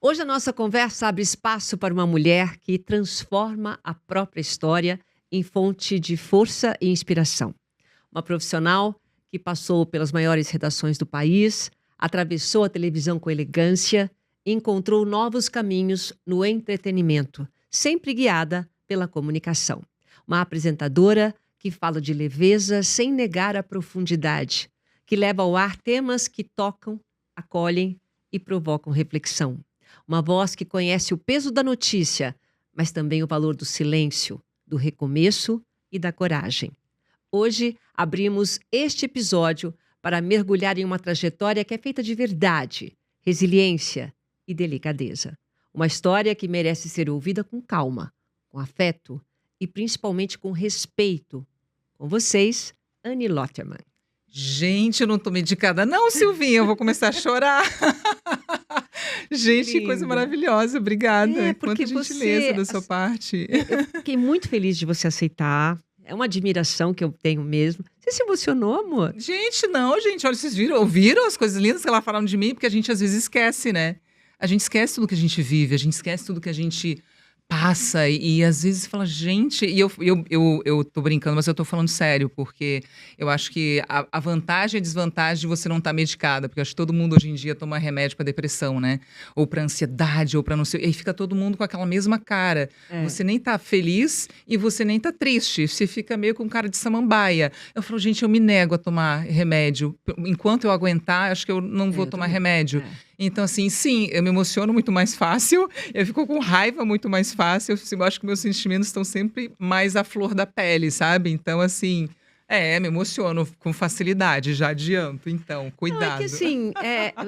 Hoje a nossa conversa abre espaço para uma mulher que transforma a própria história em fonte de força e inspiração. Uma profissional que passou pelas maiores redações do país, atravessou a televisão com elegância e encontrou novos caminhos no entretenimento, sempre guiada pela comunicação. Uma apresentadora que fala de leveza sem negar a profundidade, que leva ao ar temas que tocam, acolhem e provocam reflexão. Uma voz que conhece o peso da notícia, mas também o valor do silêncio, do recomeço e da coragem. Hoje, abrimos este episódio para mergulhar em uma trajetória que é feita de verdade, resiliência e delicadeza. Uma história que merece ser ouvida com calma, com afeto e principalmente com respeito. Com vocês, Anne Lotterman. Gente, eu não tô medicada não, Silvinha, eu vou começar a chorar. Gente, que coisa maravilhosa, obrigada. Porque Quanta gentileza da sua assim, parte. eu fiquei muito feliz de você aceitar. É uma admiração que eu tenho mesmo. Você se emocionou, amor? Gente, não, gente, olha, vocês ouviram as coisas lindas que ela falaram de mim? Porque a gente às vezes esquece, né? A gente esquece tudo que a gente vive, a gente esquece tudo que a gente passa e às vezes fala, gente, e eu tô brincando, mas eu tô falando sério, porque eu acho que a vantagem e a desvantagem de você não estar medicada, porque eu acho que todo mundo hoje em dia toma remédio pra depressão, né? Ou pra ansiedade, ou pra não sei, e aí fica todo mundo com aquela mesma cara. Você nem tá feliz e você nem tá triste, você fica meio com cara de samambaia. Eu falo, gente, eu me nego a tomar remédio. Enquanto eu aguentar, acho que eu não vou tomar remédio. Então, assim, sim, eu me emociono muito mais fácil, eu fico com raiva muito mais fácil, eu acho que meus sentimentos estão sempre mais à flor da pele, sabe? Então, assim, me emociono com facilidade, já adianto. Então, Não, é cuidado. que assim,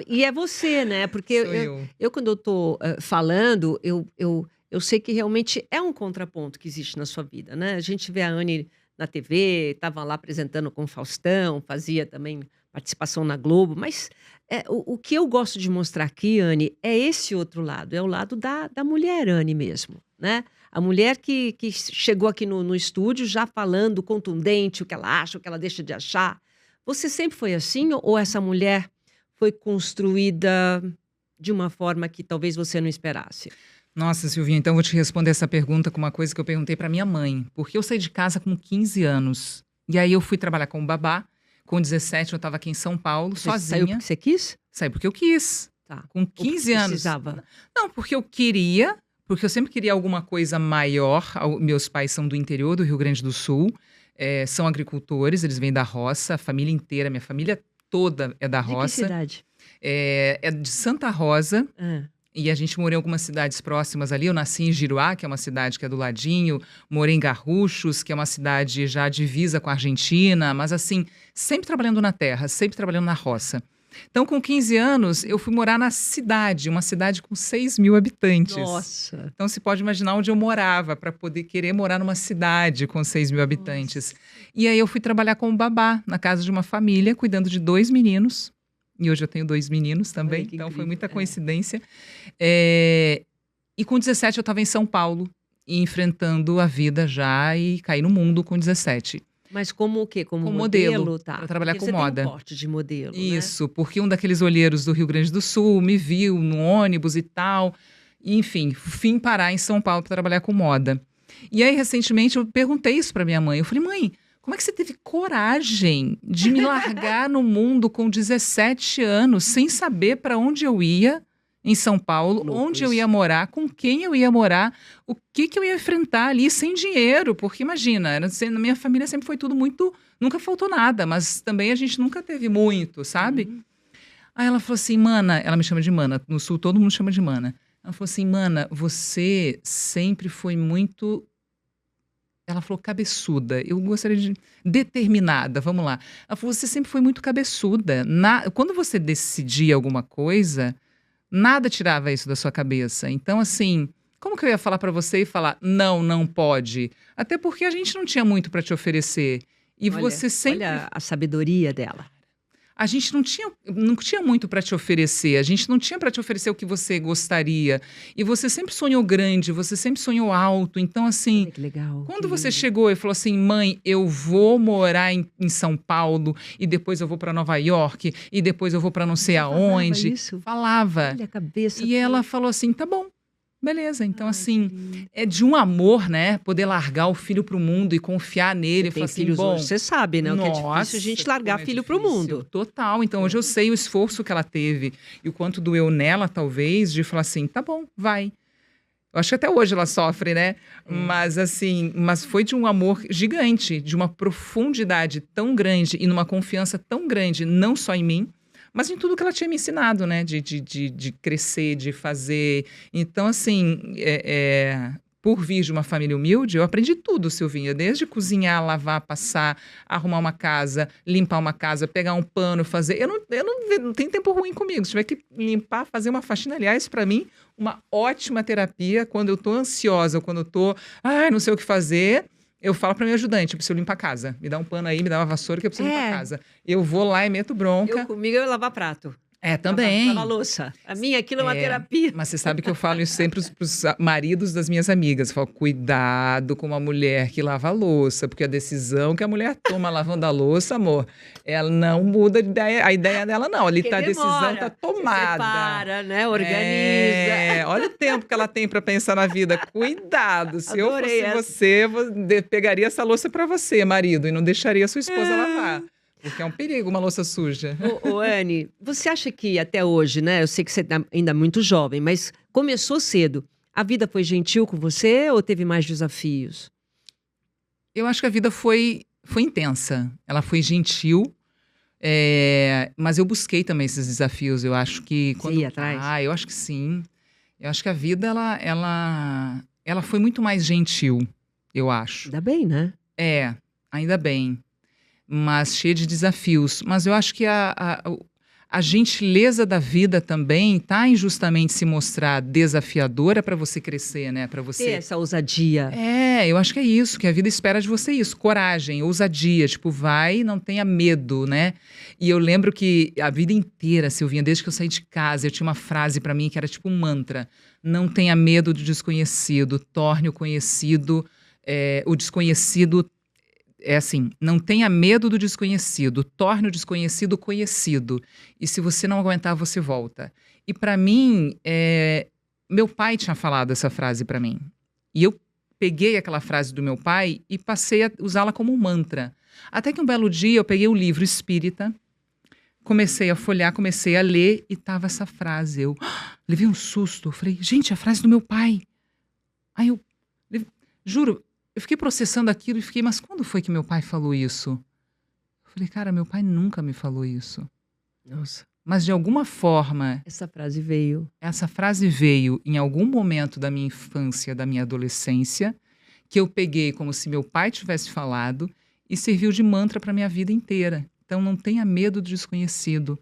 e é você, né? Porque Sou eu. eu quando eu tô falando, eu sei que realmente é um contraponto que existe na sua vida, né? A gente vê a Anne na TV, estava lá apresentando com o Faustão, fazia também participação na Globo, mas o que eu gosto de mostrar aqui, Anne, é esse outro lado, é o lado da mulher Anne mesmo, né? A mulher que chegou aqui no estúdio já falando contundente o que ela acha, o que ela deixa de achar. Você sempre foi assim ou essa mulher foi construída de uma forma que talvez você não esperasse? Nossa, Silvinha, então eu vou te responder essa pergunta com uma coisa que eu perguntei pra minha mãe. Porque eu saí de casa com 15 anos. E aí eu fui trabalhar como babá. Com 17 eu estava aqui em São Paulo, Você saiu sozinha. porque você quis? Saí porque eu quis. Tá. Com Ou porque 15 anos. precisava? Não, porque eu queria, porque eu sempre queria alguma coisa maior. Meus pais são do interior do Rio Grande do Sul, são agricultores, eles vêm da roça, a família inteira, minha família toda é da De que roça. cidade? É de Santa Rosa. Ah, E a gente morou em algumas cidades próximas ali. Eu nasci em Giruá, que é uma cidade que é do ladinho. Morei em Garruchos, que é uma cidade já divisa com a Argentina. Mas assim, sempre trabalhando na terra, sempre trabalhando na roça. Então, com 15 anos, eu fui morar na cidade, uma cidade com 6.000 habitantes. nossa. Então, você pode imaginar onde eu morava para poder querer morar numa cidade com 6.000 habitantes. E aí eu fui trabalhar como babá na casa de uma família, cuidando de 2 meninos. E hoje eu tenho 2 meninos também, Olha que então foi incrível. muita coincidência. E com 17 eu estava em São Paulo, enfrentando a vida já e caí no mundo com 17. Mas como o quê? Como Com modelo? modelo, Tá. para trabalhar Porque com você moda. tem um porte de modelo, né? Isso, porque um daqueles olheiros do Rio Grande do Sul me viu no ônibus e tal. E, enfim, vim parar em São Paulo para trabalhar com moda. E aí, recentemente, eu perguntei isso para minha mãe. Eu falei, mãe, como é que você teve coragem de me largar no mundo com 17 anos, sem saber para onde eu ia em São Paulo, Louco onde eu isso. ia morar, com quem eu ia morar, o que eu ia enfrentar ali sem dinheiro? Porque imagina, na minha família sempre foi tudo muito, nunca faltou nada, mas também a gente nunca teve muito, sabe? Aí ela falou assim, mana, ela me chama de mana, no sul todo mundo chama de mana. Ela falou assim, mana, você sempre foi muito... Ela falou cabeçuda, eu gostaria de... Determinada, vamos lá. Ela falou, você sempre foi muito cabeçuda. Quando você decidia alguma coisa, nada tirava isso da sua cabeça. Então, assim, como que eu ia falar pra você e falar, não, não pode? Até porque a gente não tinha muito pra te oferecer. E você sempre... Olha a sabedoria dela. a gente não tinha muito para te oferecer, a gente não tinha para te oferecer o que você gostaria. E você sempre sonhou grande, você sempre sonhou alto. Então, assim, Olha que legal, que quando você lindo. chegou e falou assim, mãe, eu vou morar em São Paulo, e depois eu vou para Nova York, e depois eu vou para não sei Você falava aonde. isso? Falava. Olha a cabeça E ela toda. falou assim, tá bom, beleza. Então, Ai, que assim, lindo. é de um amor, né? Poder largar o filho pro mundo e confiar nele. Você E tem falar assim, filhos bom, hoje, você sabe, né? O que é difícil a nossa, gente largar como é filho pro difícil. mundo. Total. Então, hoje eu sei o esforço que ela teve e o quanto doeu nela, talvez, de falar assim, tá bom, vai. Eu acho que até hoje ela sofre, né? Mas assim, mas foi de um amor gigante, de uma profundidade tão grande e numa confiança tão grande, não só em mim, mas em tudo que ela tinha me ensinado, né? De crescer, de fazer. Então, assim, por vir de uma família humilde, eu aprendi tudo, Silvinha. Desde cozinhar, lavar, passar, arrumar uma casa, limpar uma casa, pegar um pano, fazer. Eu não tenho tempo ruim comigo. Se tiver que limpar, fazer uma faxina, aliás, para mim, uma ótima terapia quando eu tô ansiosa, ou quando eu tô, não sei o que fazer, eu falo para meu ajudante, eu preciso limpar a casa. Me dá um pano aí, me dá uma vassoura que eu preciso limpar a É, casa. Eu vou lá e meto bronca. comigo eu ia lavar prato, lavar Também. louça. A minha, aquilo é uma É, terapia. mas você sabe que eu falo isso sempre pros maridos das minhas amigas. Eu falo, cuidado com uma mulher que lava a louça, porque a decisão que a mulher toma lavando a louça, amor, ela não muda a ideia dela, não. Ali Porque tá, a decisão tá demora. Você tomada. separa, né? Organiza. Olha o tempo que ela tem para pensar na vida. Cuidado, se eu Adorei fosse essa. você, pegaria essa louça para você, marido, e não deixaria sua esposa lavar. Porque é um perigo uma louça suja. Ô, Anne, você acha que até hoje, né? Eu sei que você tá ainda muito jovem, mas começou cedo. A vida foi gentil com você ou teve mais desafios? Eu acho que a vida foi intensa. Ela foi gentil, mas eu busquei também esses desafios. Eu acho que Você ia atrás? eu acho que sim. Eu acho que a vida ela foi muito mais gentil, eu acho. Ainda bem, né? Ainda bem, mas cheia de desafios. Mas eu acho que a gentileza da vida também está em justamente se mostrar desafiadora para você crescer, né? Para Ter você. essa ousadia. Eu acho que é isso, que a vida espera de você isso, coragem, ousadia, tipo, vai, não tenha medo, né? E eu lembro que a vida inteira, Silvinha, desde que eu saí de casa, eu tinha uma frase pra mim que era tipo um mantra: não tenha medo do desconhecido, torne o desconhecido, assim, não tenha medo do desconhecido, torne o desconhecido conhecido. E se você não aguentar, você volta. E pra mim, meu pai tinha falado essa frase pra mim. E eu peguei aquela frase do meu pai e passei a usá-la como um mantra. Até que um belo dia eu peguei o livro espírita, comecei a folhear, comecei a ler e tava essa frase. Eu levei um susto. Eu falei, gente, a frase do meu pai. Aí juro, eu fiquei processando aquilo e fiquei, mas quando foi que meu pai falou isso? Eu falei, cara, meu pai nunca me falou isso. Nossa. Mas de alguma forma, Essa frase veio. essa frase veio em algum momento da minha infância, da minha adolescência, que eu peguei como se meu pai tivesse falado e serviu de mantra para minha vida inteira. Então não tenha medo do desconhecido.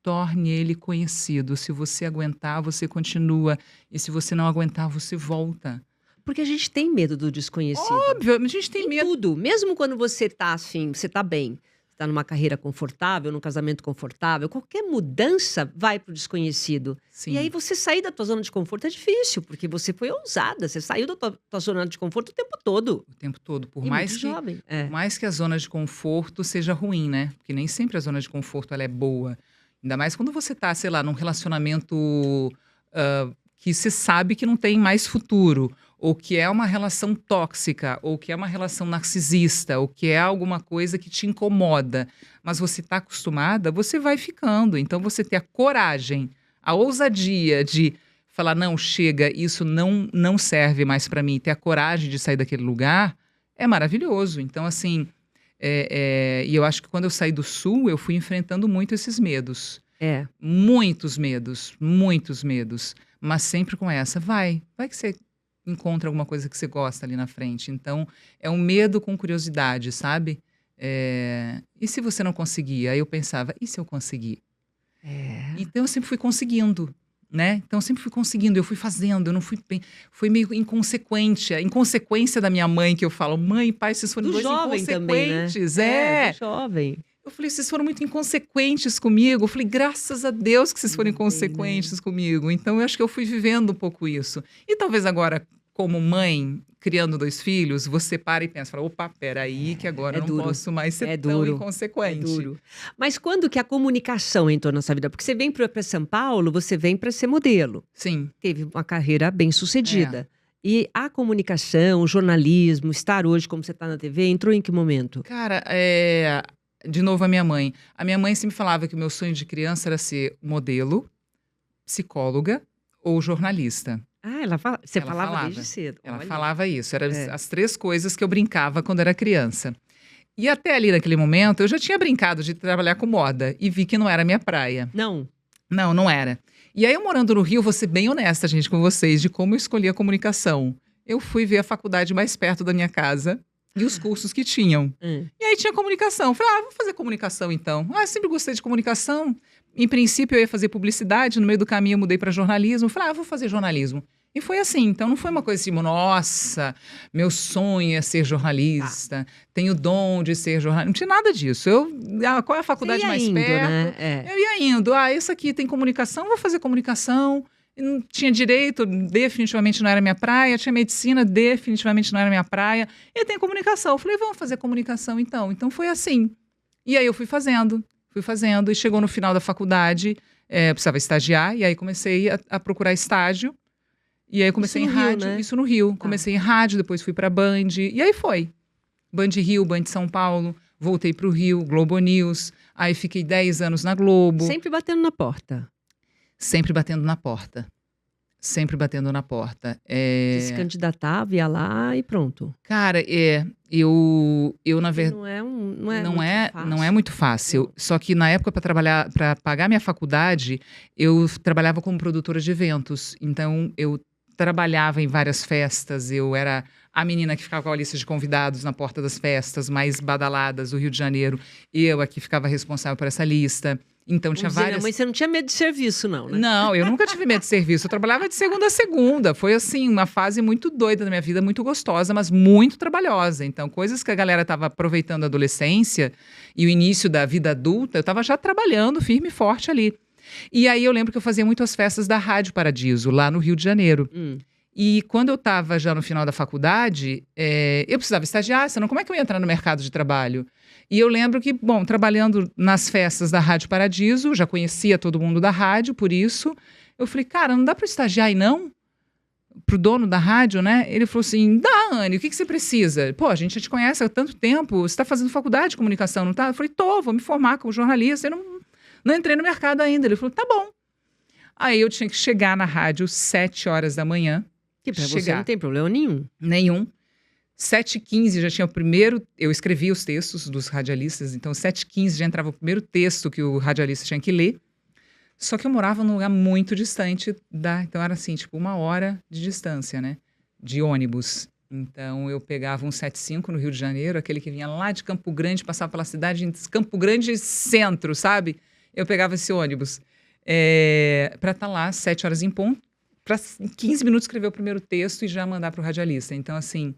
Torne ele conhecido. Se você aguentar, você continua. E se você não aguentar, você volta. Porque a gente tem medo do desconhecido. Óbvio, a gente tem Em medo. tudo. Mesmo quando você tá assim, você tá bem. Você tá numa carreira confortável, num casamento confortável. Qualquer mudança vai pro desconhecido. Sim. E aí você sair da tua zona de conforto é difícil. Porque você foi ousada. Você saiu da tua zona de conforto o tempo todo. O tempo todo. Por E mais muito que, jovem. por mais que a zona de conforto seja ruim, né? Porque nem sempre a zona de conforto ela é boa. Ainda mais quando você tá, sei lá, num relacionamento que você sabe que não tem mais futuro, ou que é uma relação tóxica, ou que é uma relação narcisista, ou que é alguma coisa que te incomoda, mas você está acostumada, você vai ficando. Então, você ter a coragem, a ousadia de falar, não, chega, isso não serve mais para mim, ter a coragem de sair daquele lugar, é maravilhoso. Então, assim, e eu acho que quando eu saí do Sul, eu fui enfrentando muito esses medos. Muitos medos, mas sempre com essa, vai que você encontra alguma coisa que você gosta ali na frente. Então, é um medo com curiosidade, sabe? E se você não conseguir? Aí eu pensava, e se eu conseguir? Então, eu sempre fui conseguindo, né? Então, eu sempre fui conseguindo, eu fui fazendo, eu não fui... Foi meio inconsequente, a inconsequência da minha mãe, que eu falo, mãe e pai, vocês foram Do dois jovem também, né? inconsequentes. Do jovem. Eu falei, vocês foram muito inconsequentes comigo. Eu falei, graças a Deus que vocês foram inconsequentes comigo. Então, eu acho que eu fui vivendo um pouco isso. E talvez agora, como mãe, criando 2 filhos, você para e pensa, fala, opa, peraí, que agora É eu não duro. posso mais ser É tão duro. É inconsequente. duro. Mas quando que a comunicação entrou na sua vida? Porque você vem para São Paulo, você vem para ser modelo. Sim, Teve uma carreira bem sucedida. E a comunicação, o jornalismo, estar hoje como você está na TV, entrou em que momento? cara, de novo a minha mãe. A minha mãe sempre falava que o meu sonho de criança era ser modelo, psicóloga ou jornalista. Ah, você Ela falava falava. desde cedo. Ela Olha. falava isso, eram É. as 3 coisas que eu brincava quando era criança. E até ali naquele momento, eu já tinha brincado de trabalhar com moda e vi que não era a minha praia. Não. Não, não era. E aí eu morando no Rio, vou ser bem honesta, gente, com vocês, de como eu escolhi a comunicação. Eu fui ver a faculdade mais perto da minha casa e os cursos que tinham. E aí tinha comunicação. Falei, vou fazer comunicação então. Eu sempre gostei de comunicação. Em princípio, eu ia fazer publicidade, no meio do caminho eu mudei para jornalismo. Falei, vou fazer jornalismo. E foi assim, então não foi uma coisa assim, nossa, meu sonho é ser jornalista, tenho dom de ser jornalista. Não tinha nada disso. Qual é a faculdade Você ia mais indo, perto? né? É. Eu ia indo. Isso aqui tem comunicação, vou fazer comunicação. E não tinha direito, definitivamente não era minha praia. Tinha medicina, definitivamente não era minha praia. E tem comunicação. Eu falei, vamos fazer comunicação então. Então foi assim. E aí eu fui fazendo. E chegou no final da faculdade, eu precisava estagiar. E aí comecei a procurar estágio. E aí eu comecei Isso em no Rio, rádio. né? Isso no Rio. Tá. Comecei em rádio, depois fui pra Band. E aí foi. Band Rio, Band São Paulo. Voltei pro Rio, Globo News. Aí fiquei 10 anos na Globo. Sempre batendo na porta. Sempre batendo na porta. Sempre batendo na porta. Você se candidatava, ia lá e pronto. Cara, eu na Porque verdade. não é Não é muito muito fácil. fácil. Só que na época, para trabalhar, para pagar minha faculdade, eu trabalhava como produtora de eventos. Então, eu trabalhava em várias festas. Eu era a menina que ficava com a lista de convidados na porta das festas mais badaladas do Rio de Janeiro. Eu aqui ficava responsável por essa lista. Então, tinha Vamos dizer, várias. mas você não tinha medo de serviço, não, né? Não, eu nunca tive medo de serviço. Eu trabalhava de segunda a segunda. Foi, assim, uma fase muito doida da minha vida, muito gostosa, mas muito trabalhosa. Então, coisas que a galera estava aproveitando a adolescência e o início da vida adulta, eu estava já trabalhando firme e forte ali. E aí eu lembro que eu fazia muito as festas da Rádio Paradiso, lá no Rio de Janeiro. E quando eu estava já no final da faculdade, eu precisava estagiar, senão como é que eu ia entrar no mercado de trabalho? E eu lembro que, bom, trabalhando nas festas da Rádio Paradiso, já conhecia todo mundo da rádio, por isso, eu falei, cara, não dá para estagiar aí não? Pro dono da rádio, né? Ele falou assim, dá, Anne, o que você precisa? Pô, a gente já te conhece há tanto tempo, você está fazendo faculdade de comunicação, não tá? Eu falei, vou me formar como jornalista, eu não entrei no mercado ainda. Ele falou, tá bom. Aí eu tinha que chegar na rádio 7 horas da manhã. Que pra você não tem problema nenhum. Nenhum. 7h15 já tinha o primeiro. Eu escrevia os textos dos radialistas, então 7h15 já entrava o primeiro texto que o radialista tinha que ler. Só que eu morava num lugar muito distante então era assim, tipo 1 hora de distância, né? De ônibus. Então eu pegava um 75 no Rio de Janeiro, aquele que vinha lá de Campo Grande, passava pela cidade em Campo Grande Centro, sabe? Eu pegava esse ônibus para estar lá 7 horas em ponto, para em 15 minutos escrever o primeiro texto e já mandar para o radialista. Então, assim.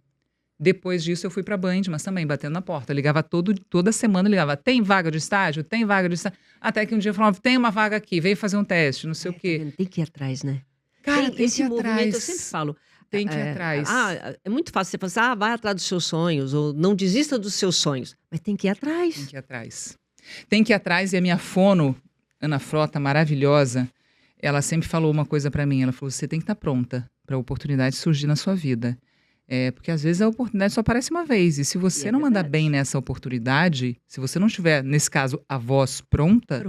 Depois disso, eu fui para a Band, mas também batendo na porta. Eu ligava toda semana, ligava, tem vaga de estágio? Tem vaga de estágio? Até que um dia eu falava, tem uma vaga aqui, vem fazer um teste, não sei o quê. Tá vendo? Tem que ir atrás, né? Cara, tem que esse ir movimento, atrás. eu sempre falo. Tem que ir atrás. É muito fácil você falar assim, vai atrás dos seus sonhos, ou não desista dos seus sonhos. Mas tem que ir atrás. Tem que ir atrás. Tem que ir atrás, e a minha fono, Ana Frota, maravilhosa, ela sempre falou uma coisa para mim, ela falou, você tem que estar pronta para a oportunidade surgir na sua vida. Porque às vezes a oportunidade só aparece uma vez. E se você não mandar bem nessa oportunidade, se você não tiver, nesse caso, a voz pronta,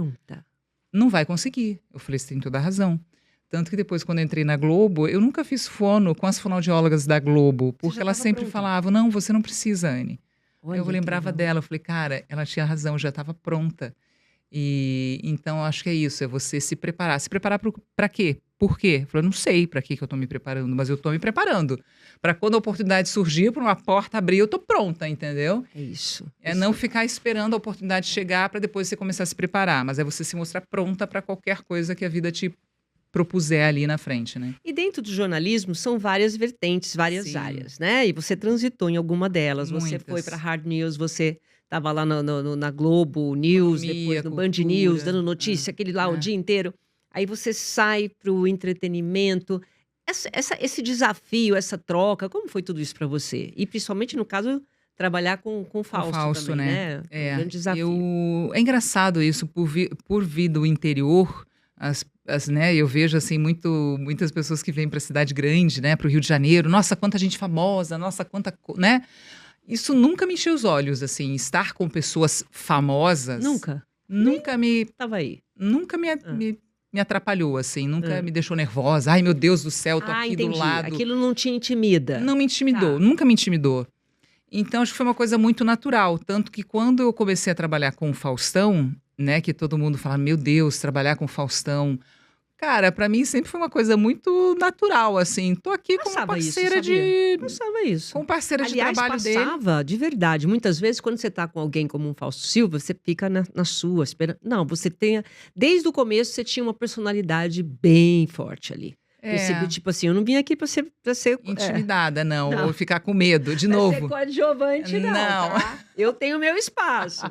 não vai conseguir. Eu falei, você tem toda a razão. Tanto que depois, quando eu entrei na Globo, eu nunca fiz fono com as fonoaudiólogas da Globo, porque elas sempre falavam, não, você não precisa, Anne. Eu lembrava dela, eu falei, cara, ela tinha razão, já estava pronta. E então, acho que é isso, é você se preparar. Se preparar para quê? Por quê? Eu falei, não sei para que eu estou me preparando, mas eu estou me preparando. Para quando a oportunidade surgir, para uma porta abrir, eu estou pronta, entendeu? É isso. Não ficar esperando a oportunidade chegar para depois você começar a se preparar, mas é você se mostrar pronta para qualquer coisa que a vida te propuser ali na frente, né? E dentro do jornalismo são várias vertentes, várias Sim. áreas, né? E você transitou em alguma delas. Você foi Muitas. para Hard News, você estava lá na Globo News, Economia, depois no Band News, dando cultura. notícia, aquele lá o É. dia inteiro. Aí você sai para o entretenimento. Esse desafio, essa troca, como foi tudo isso para você? E principalmente no caso, trabalhar com o Com Fausto Fausto, também, né? né? É um grande desafio. É engraçado isso, por vir do interior, né, eu vejo assim muitas pessoas que vêm para a cidade grande, né, para o Rio de Janeiro, nossa, quanta gente famosa, nossa, né? Isso nunca me encheu os olhos, assim, estar com pessoas famosas Nunca? nunca me, Tava aí. nunca Ah. me atrapalhou, assim, nunca Ah. me deixou nervosa. Ai, meu Deus do céu, tô Ah, aqui do entendi. lado. Aquilo não te intimida. Não me intimidou, Tá. nunca me intimidou. Então, acho que foi uma coisa muito natural. Tanto que quando eu comecei a trabalhar com o Faustão, né, que todo mundo fala, meu Deus, trabalhar com o Faustão. Cara, pra mim sempre foi uma coisa muito natural, assim. Tô aqui como Passava isso, parceira sabia? Passava isso. como parceira de Aliás, trabalho dele. passava de verdade. Muitas vezes, quando você tá com alguém como um Fausto Silva, você fica na sua, esperando. Não, você tem. Desde o começo, você tinha uma personalidade bem forte ali. Percebi, tipo assim, eu não vim aqui pra ser. Intimidada, não. Não. Ou ficar com medo, de Pra ser novo. coadjuvante, não. Não. Tá? Eu tenho meu espaço.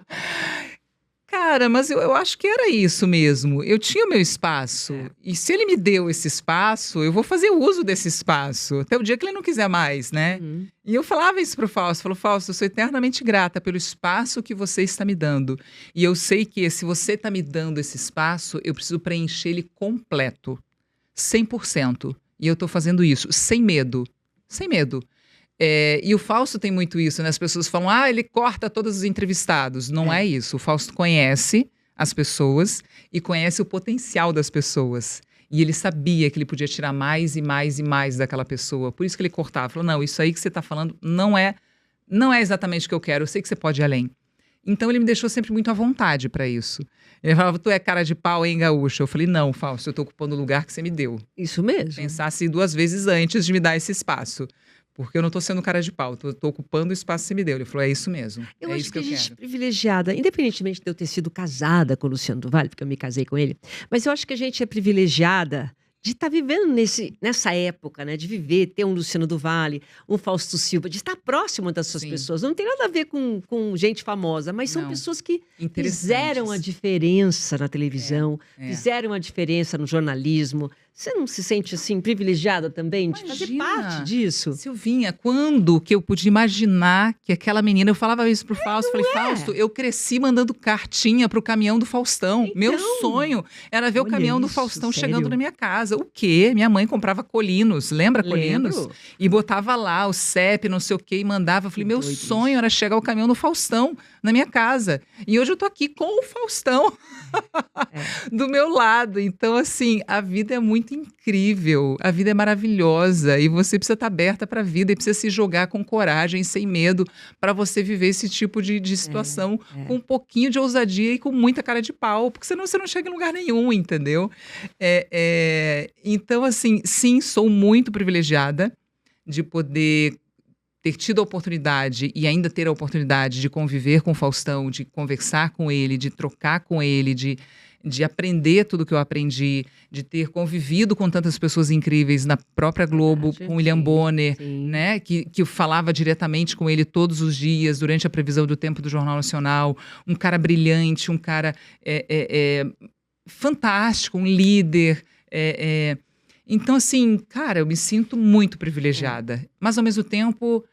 Cara, mas eu acho que era isso mesmo. Eu tinha o meu espaço. É. E se ele me deu esse espaço, eu vou fazer uso desse espaço. Até o dia que ele não quiser mais, né? Uhum. E eu falava isso pro Fausto. Falou, Fausto, eu sou eternamente grata pelo espaço que você está me dando. E eu sei que se você está me dando esse espaço, eu preciso preencher ele completo. 100%. E eu tô fazendo isso, sem medo. Sem medo. E o Fausto tem muito isso, né? As pessoas falam, ele corta todos os entrevistados. Não é isso. O Fausto conhece as pessoas e conhece o potencial das pessoas. E ele sabia que ele podia tirar mais e mais e mais daquela pessoa. Por isso que ele cortava. Falou, não, isso aí que você tá falando não é exatamente o que eu quero. Eu sei que você pode ir além. Então ele me deixou sempre muito à vontade para isso. Ele falava, tu é cara de pau, hein, gaúcha? Eu falei, não, Fausto, eu tô ocupando o lugar que você me deu. Isso mesmo. Pensasse 2 vezes antes de me dar esse espaço. Porque eu não tô sendo cara de pau, tô ocupando o espaço que você me deu. Ele falou, é isso mesmo. Eu é acho isso que que a eu gente é quero. privilegiada, independentemente de eu ter sido casada com o Luciano do Vale, porque eu me casei com ele, mas eu acho que a gente é privilegiada de estar vivendo nessa época, né? De viver, ter um Luciano do Vale, um Fausto Silva, de estar próximo das suas Sim. pessoas. Não tem nada a ver com gente famosa, mas são Não. pessoas que Interessantes. fizeram a diferença na televisão, É. fizeram a diferença no jornalismo. Você não se sente, assim, privilegiada também de fazer Imagina. parte disso? Silvinha, quando que eu pude imaginar que aquela menina... Eu falava isso pro Fausto. Falei, Fausto, eu cresci mandando cartinha pro caminhão do Faustão. Meu sonho era ver o olha caminhão do isso, Faustão sério? chegando na minha casa. O quê? Minha mãe comprava Colinos. Lembra Colinos? Lembro. E botava lá o CEP, não sei o quê, e mandava. Eu falei, meu doido sonho era chegar o caminhão do Faustão na minha casa. E hoje eu tô aqui com o Faustão do meu lado. Então, assim, a vida é muito incrível. A vida é maravilhosa. E você precisa estar aberta para a vida e precisa se jogar com coragem, sem medo, para você viver esse tipo de situação com um pouquinho de ousadia e com muita cara de pau. Porque senão você não chega em lugar nenhum, entendeu? Então, assim, sim, sou muito privilegiada de poder ter tido a oportunidade e ainda ter a oportunidade de conviver com o Faustão, de conversar com ele, de trocar com ele, de aprender tudo que eu aprendi, de ter convivido com tantas pessoas incríveis na própria Globo, com o William Bonner, né, que falava diretamente com ele todos os dias, durante a previsão do tempo do Jornal Nacional. Um cara brilhante, um cara fantástico, um líder. Então, assim, cara, eu me sinto muito privilegiada. Mas, ao mesmo tempo,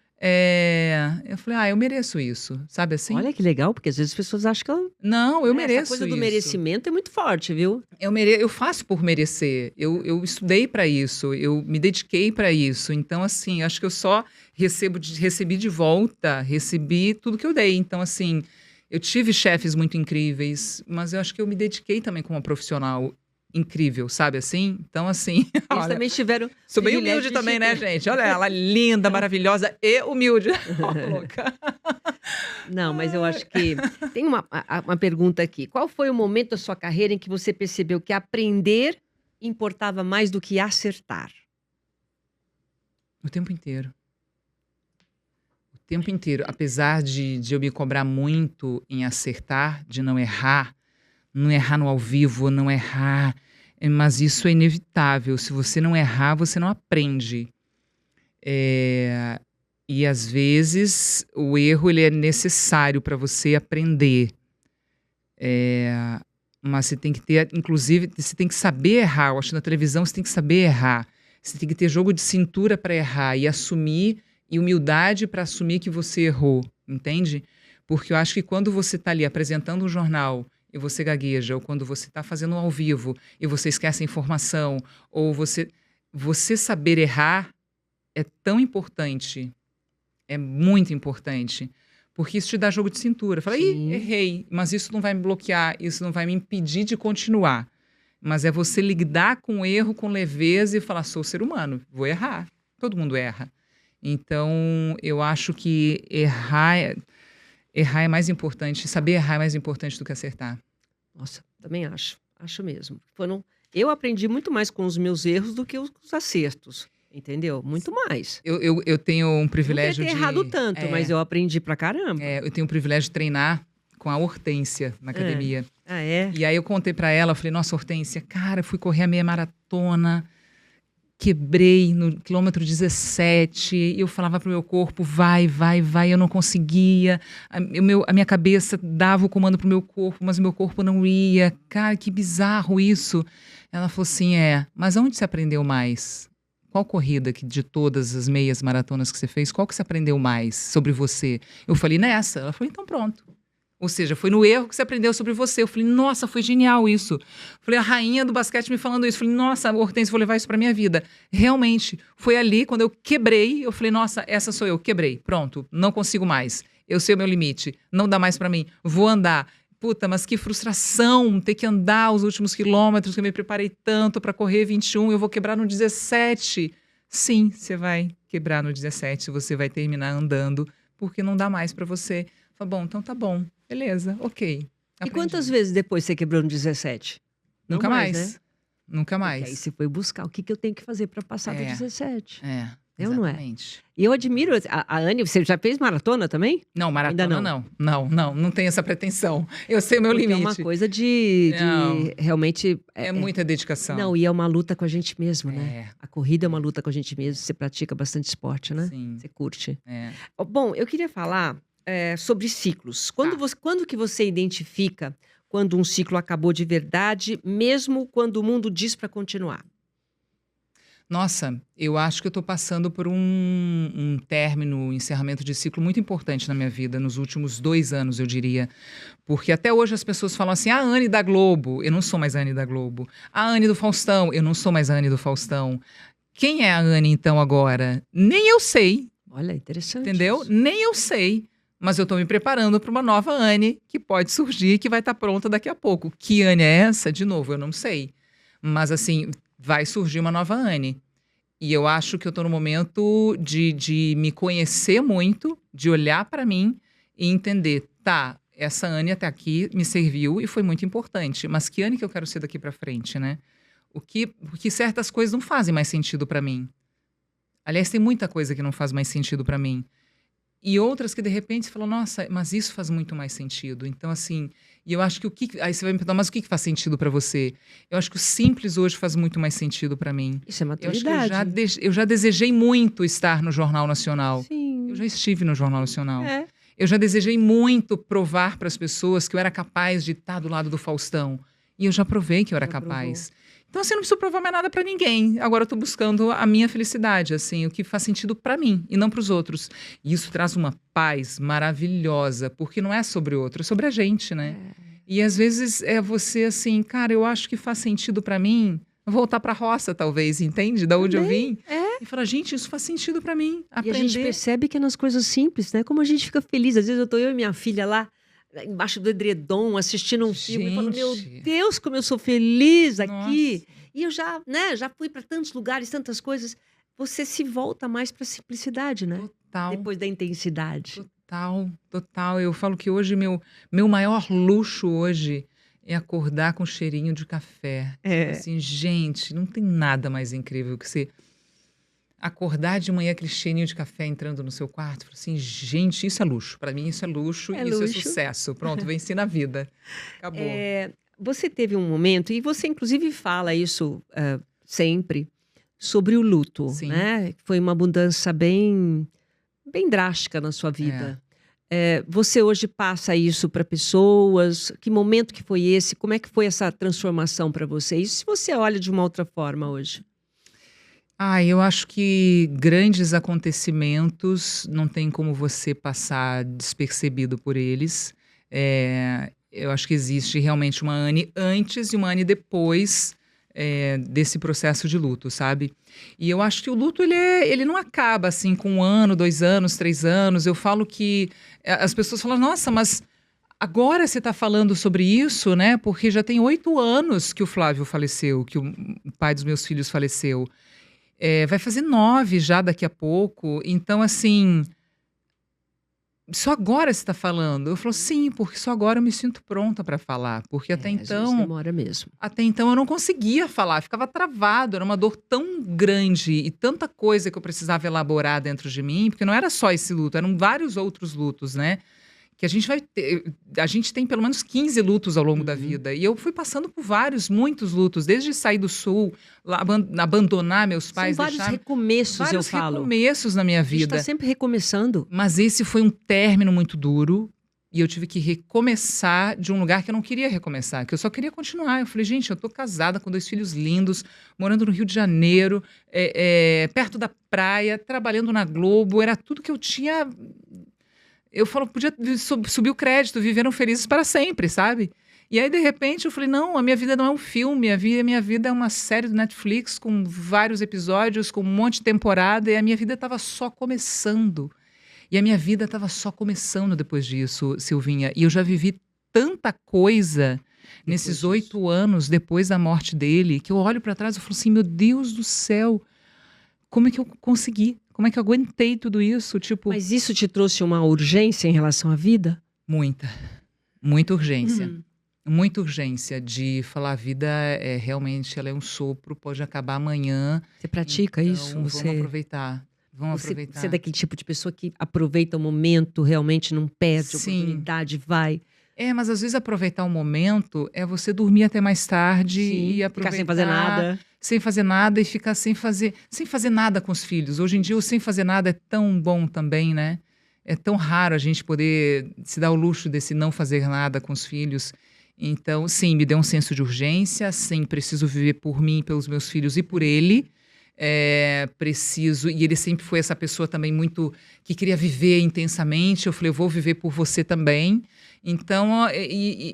eu falei, eu mereço isso, sabe assim? Olha que legal, porque às vezes as pessoas acham que Não, eu mereço essa coisa do isso. merecimento é muito forte, viu? Eu faço por merecer. Eu estudei para isso, eu me dediquei para isso. Então, assim, acho que eu só recebi de volta, recebi tudo que eu dei. Então, assim, eu tive chefes muito incríveis, mas eu acho que eu me dediquei também como uma profissional incrível, sabe assim? Então, assim... Eles olha, também tiveram sou bem privilégio humilde de também, te né, ter. gente? Olha ela, linda, maravilhosa e humilde. Ó, louca. Não, mas eu acho que... Tem uma pergunta aqui. Qual foi o momento da sua carreira em que você percebeu que aprender importava mais do que acertar? O tempo inteiro. O tempo inteiro. Apesar de eu me cobrar muito em acertar, de não errar no ao vivo, não errar Mas isso é inevitável. Se você não errar, você não aprende. É, e às vezes o erro ele é necessário para você aprender. É, mas você tem que ter, inclusive, você tem que saber errar. Eu acho que na televisão você tem que saber errar. Você tem que ter jogo de cintura para errar e assumir, e humildade para assumir que você errou, entende? Porque eu acho que quando você está ali apresentando um jornal e você gagueja, ou quando você está fazendo um ao vivo e você esquece a informação, ou você saber errar é tão importante, é muito importante, porque isso te dá jogo de cintura. Fala, ih, Sim. errei, mas isso não vai me bloquear, isso não vai me impedir de continuar. Mas é você lidar com o erro com leveza e falar, sou ser humano, vou errar. Todo mundo erra. Então, eu acho que errar é mais importante, saber errar é mais importante do que acertar. Nossa, também acho. Acho mesmo. Eu aprendi muito mais com os meus erros do que os acertos. Entendeu? Muito mais. Eu tenho um Não privilégio ter de... errado tanto, mas eu aprendi pra caramba. eu tenho o privilégio de treinar com a Hortência na academia. Ah, é? E aí eu contei pra ela, eu falei, nossa, Hortência, cara, eu fui correr a meia maratona, quebrei no quilômetro 17, e eu falava pro meu corpo, vai, vai, vai, eu não conseguia, a minha cabeça dava o comando pro meu corpo, mas o meu corpo não ia. Cara, que bizarro isso. Ela falou assim, mas onde você aprendeu mais? Qual corrida de todas as meias maratonas que você fez, qual que você aprendeu mais sobre você? Eu falei, nessa. Ela falou, então pronto. Ou seja, foi no erro que você aprendeu sobre você. Eu falei, nossa, foi genial isso. Falei, a rainha do basquete me falando isso. Falei, nossa, Hortência, vou levar isso pra minha vida. Realmente, foi ali, quando eu quebrei, eu falei, nossa, essa sou eu, quebrei. Pronto, não consigo mais. Eu sei o meu limite, não dá mais pra mim. Vou andar. Puta, mas que frustração ter que andar os últimos quilômetros, que eu me preparei tanto pra correr 21, eu vou quebrar no 17. Sim, você vai quebrar no 17, você vai terminar andando, porque não dá mais pra você. Fala, bom, então tá bom, beleza, ok. E quantas vezes depois você quebrou no 17? Não Nunca mais, né? nunca Porque aí mais. você foi buscar o que eu tenho que fazer pra passar do 17. Eu não é? Exatamente. E eu admiro a Anne, você já fez maratona também? Não, maratona Ainda não. não tenho essa pretensão. Eu sei o meu Porque limite. é uma coisa de Não. realmente... É muita dedicação. Não, e é uma luta com a gente mesmo, né? É. A corrida é uma luta com a gente mesmo. Você pratica bastante esporte, né? Sim. Você curte. É. Bom, eu queria falar sobre ciclos. Quando que você identifica quando um ciclo acabou de verdade, mesmo quando o mundo diz para continuar? Nossa, eu acho que eu estou passando por um término, um encerramento de ciclo muito importante na minha vida, nos últimos 2 anos, eu diria. Porque até hoje as pessoas falam assim, a Anne da Globo, eu não sou mais a Anne da Globo. A Anne do Faustão, eu não sou mais a Anne do Faustão. Quem é a Anne, então, agora? Nem eu sei, Olha, interessante. entendeu? isso. Nem eu sei. Mas eu estou me preparando para uma nova Anne que pode surgir e que vai estar pronta daqui a pouco. Que Anne é essa? De novo, eu não sei. Mas, assim, vai surgir uma nova Anne. E eu acho que eu estou no momento de me conhecer muito, de olhar para mim e entender, tá, essa Anne até aqui me serviu e foi muito importante, mas que Anne que eu quero ser daqui para frente, né? Porque certas coisas não fazem mais sentido para mim. Aliás, tem muita coisa que não faz mais sentido para mim. E outras que, de repente, você fala, nossa, mas isso faz muito mais sentido. Então, assim, e eu acho que aí você vai me perguntar, mas o que faz sentido para você? Eu acho que o simples hoje faz muito mais sentido para mim. Isso é Eu acho que maturidade. eu já desejei muito estar no Jornal Nacional. Sim. Eu já estive no Jornal Nacional. É. Eu já desejei muito provar para as pessoas que eu era capaz de estar do lado do Faustão. E eu já provei que eu era Já capaz. Então, assim, eu não preciso provar mais nada para ninguém. Agora eu tô buscando a minha felicidade, assim, o que faz sentido para mim e não para os outros. E isso traz uma paz maravilhosa, porque não é sobre o outro, é sobre a gente, né? E às vezes é você assim, cara, eu acho que faz sentido para mim voltar pra roça, talvez, entende? Da onde eu vim. E falar, gente, isso faz sentido para mim. E a gente Aprender. percebe que é nas coisas simples, né? Como a gente fica feliz. Às vezes eu e minha filha lá, embaixo do edredom, assistindo um filme, e falo, meu Gente. Deus, como eu sou feliz aqui. Nossa. E eu já, né, já fui para tantos lugares, tantas coisas. Você se volta mais para simplicidade, né? Total. Depois da intensidade. Total. Eu falo que hoje meu maior luxo hoje é acordar com cheirinho de café. Assim, gente, não tem nada mais incrível que você acordar de manhã aquele cheirinho de café entrando no seu quarto. Falar assim, gente, isso é luxo. Para mim isso é luxo e isso é luxo. sucesso. Pronto, venci na vida. Acabou. você teve um momento, e você inclusive fala isso sempre, sobre o luto, Sim. né? Foi uma mudança bem drástica na sua vida. Você hoje passa isso para pessoas? Que momento que foi esse? Como é que foi essa transformação para você? Isso se você olha de uma outra forma hoje. Eu acho que grandes acontecimentos não tem como você passar despercebido por eles. Eu acho que existe realmente uma Anne antes e uma Anne depois desse processo de luto, sabe? E eu acho que o luto ele não acaba assim com 1 ano, 2 anos, 3 anos. Eu falo que as pessoas falam, nossa, mas agora você está falando sobre isso, né? Porque já tem 8 anos que o Flávio faleceu, que o pai dos meus filhos faleceu. Vai fazer 9 já daqui a pouco. Então, assim, só agora você está falando? Eu falo, sim, porque só agora eu me sinto pronta para falar. Porque Às vezes demora mesmo. até então eu não conseguia falar, ficava travado, era uma dor tão grande e tanta coisa que eu precisava elaborar dentro de mim, porque não era só esse luto, eram vários outros lutos, né? Que a gente vai ter, a gente tem pelo menos 15 lutos ao longo da vida. E eu fui passando por muitos lutos, desde sair do sul, abandonar meus pais, São vários recomeços, eu falo. Vários recomeços na minha A gente está vida. sempre recomeçando. Mas esse foi um término muito duro. E eu tive que recomeçar de um lugar que eu não queria recomeçar, que eu só queria continuar. Eu falei, gente, eu tô casada com 2 filhos lindos, morando no Rio de Janeiro, perto da praia, trabalhando na Globo, era tudo que eu tinha. Eu falo, podia subir o crédito, viveram felizes para sempre, sabe? E aí, de repente, eu falei, não, a minha vida não é um filme, a minha vida é uma série do Netflix com vários episódios, com um monte de temporada, e a minha vida estava só começando. E a minha vida estava só começando depois disso, Silvinha. E eu já vivi tanta coisa nesses 8 anos depois da morte dele, que eu olho para trás e falo assim, meu Deus do céu, como é que eu consegui? Como é que eu aguentei tudo isso? Tipo, Mas isso te trouxe uma urgência em relação à vida? muita urgência. Muita urgência de falar, a vida realmente ela é um sopro, pode acabar amanhã. Você pratica Então, isso? vamos aproveitar. Vamos aproveitar. Você é daquele tipo de pessoa que aproveita o momento, realmente não perde a Sim. oportunidade, vai. Mas às vezes aproveitar o momento é você dormir até mais tarde Sim, e aproveitar. ficar sem fazer nada. Sem fazer nada e ficar sem fazer nada com os filhos. Hoje em dia o sem fazer nada é tão bom também, né? É tão raro a gente poder se dar o luxo desse não fazer nada com os filhos. Então, sim, me deu um senso de urgência, sim, preciso viver por mim, pelos meus filhos e por ele. Preciso, e ele sempre foi essa pessoa também muito que queria viver intensamente. Eu falei, eu vou viver por você também. Então,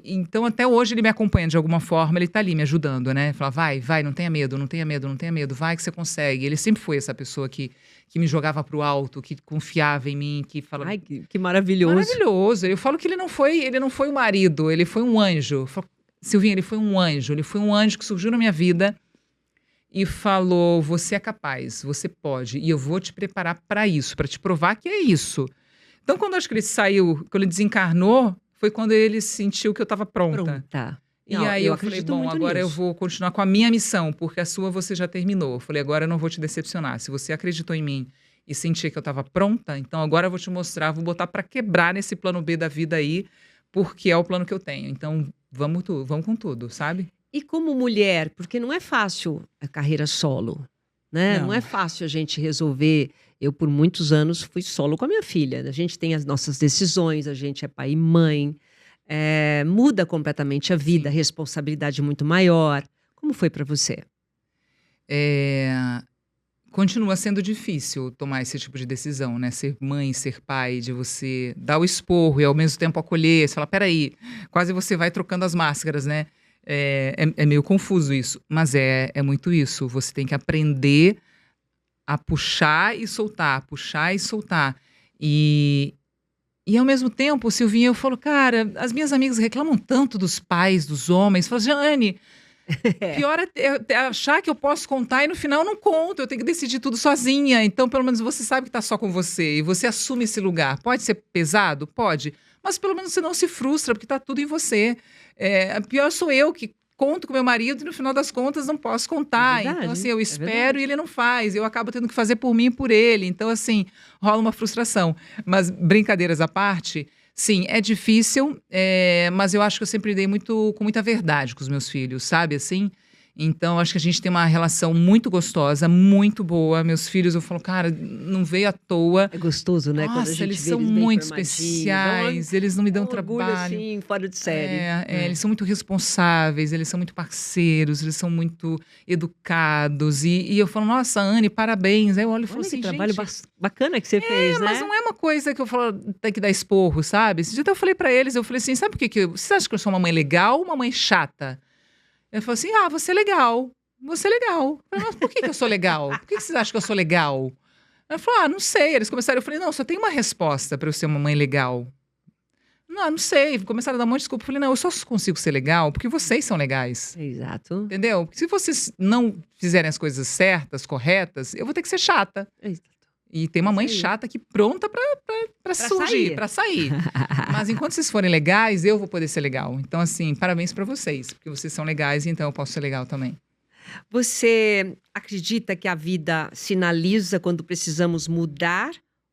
então até hoje ele me acompanha de alguma forma, ele tá ali me ajudando, né? Fala, vai, não tenha medo, não tenha medo, não tenha medo, vai que você consegue. Ele sempre foi essa pessoa que me jogava pro alto, que confiava em mim, que falava. Ai, que maravilhoso. Maravilhoso. Eu falo que ele não foi o marido, ele foi um anjo. Eu falo, Silvinha, ele foi um anjo que surgiu na minha vida e falou, você é capaz, você pode, e eu vou te preparar para isso, para te provar que é isso. Então, quando eu acho que ele saiu, quando ele desencarnou, foi quando ele sentiu que eu estava pronta. E Não, aí eu falei, bom, agora eu vou continuar com a minha missão, porque a sua você já terminou. Eu falei, agora eu não vou te decepcionar. Se você acreditou em mim e sentia que eu estava pronta, então agora eu vou te mostrar, vou botar para quebrar nesse plano B da vida aí, porque é o plano que eu tenho. Então, vamos com tudo, sabe? E como mulher, porque não é fácil a carreira solo, né? Não. Não é fácil a gente resolver. Eu, por muitos anos, fui solo com a minha filha. A gente tem as nossas decisões, a gente é pai e mãe. Muda completamente a vida, a responsabilidade muito maior. Como foi para você? Continua sendo difícil tomar esse tipo de decisão, né? Ser mãe, ser pai, de você dar o esporro e ao mesmo tempo acolher. Você fala, peraí, quase você vai trocando as máscaras, né? É meio confuso isso, mas é muito isso. Você tem que aprender a puxar e soltar, puxar e soltar. E ao mesmo tempo, Silvinha, eu falo, cara, as minhas amigas reclamam tanto dos pais, dos homens. Falam, Jane, pior é achar que eu posso contar e no final eu não conto, eu tenho que decidir tudo sozinha. Então, pelo menos você sabe que tá só com você e você assume esse lugar. Pode ser pesado? Pode. Mas pelo menos você não se frustra, porque tá tudo em você. Pior sou eu que conto com meu marido e no final das contas não posso contar. Verdade, então, assim, eu espero e ele não faz. Eu acabo tendo que fazer por mim e por ele. Então, assim, rola uma frustração. Mas, brincadeiras à parte, Sim, é difícil, mas eu acho que eu sempre lidei com muita verdade com os meus filhos, sabe, assim? Então, acho que a gente tem uma relação muito gostosa, muito boa. Meus filhos, eu falo, cara, não veio à toa. É gostoso, né? Quando a Nossa, gente eles vê são eles bem muito formadinhos. especiais, eles não me É dão um orgulho, trabalho. assim, fora de série. Eles são muito responsáveis, eles são muito parceiros, eles são muito educados. E eu falo, nossa, Anne, parabéns. Aí eu olho e falo Olha que assim, trabalho gente, bacana que você fez, mas né? não é uma coisa que eu falo, tem que dar esporro, sabe? Esse dia até eu falei pra eles, eu falei assim, sabe por que você acha que eu sou uma mãe legal ou uma mãe chata? Ele falou assim, você é legal, você é legal. Eu falei, mas por que eu sou legal? Por que vocês acham que eu sou legal? Ela falou, não sei. Eles começaram, eu falei, não, só tem uma resposta pra eu ser uma mãe legal. Não sei. Começaram a dar um monte de desculpa. Eu falei, não, eu só consigo ser legal porque vocês são legais. Exato. Entendeu? Porque se vocês não fizerem as coisas certas, corretas, eu vou ter que ser chata. Exato. E tem uma mãe Isso aí. chata aqui pronta pra surgir, sair. pra sair. Mas enquanto vocês forem legais, eu vou poder ser legal. Então, assim, parabéns pra vocês, porque vocês são legais e então eu posso ser legal também. Você acredita que a vida sinaliza quando precisamos mudar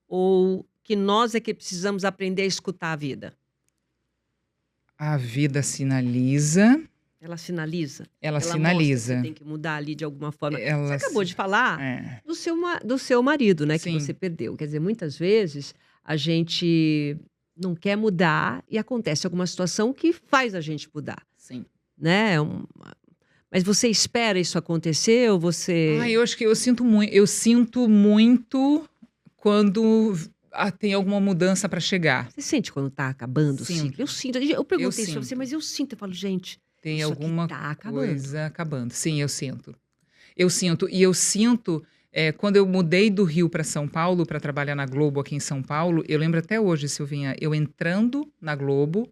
ou que nós é que precisamos aprender a escutar a vida? A vida sinaliza, Ela sinaliza? ela Ela mostra que sinaliza. você tem que mudar ali de alguma forma. Você Ela acabou de falar é. do seu marido, né? Que Sim. você perdeu. Quer dizer, muitas vezes a gente não quer mudar e acontece alguma situação que faz a gente mudar, Sim. né? Mas você espera isso acontecer ou você... Eu acho que eu sinto muito quando tem alguma mudança pra chegar. Você sente quando tá acabando o Sinto. ciclo? Eu sinto. Eu perguntei isso pra você, sinto. mas eu sinto. Eu falo, gente, Tem isso aqui alguma tá acabando. coisa acabando. Sim, eu sinto. Eu sinto. E eu sinto, quando eu mudei do Rio para São Paulo, para trabalhar na Globo aqui em São Paulo, eu lembro até hoje, Silvinha, eu entrando na Globo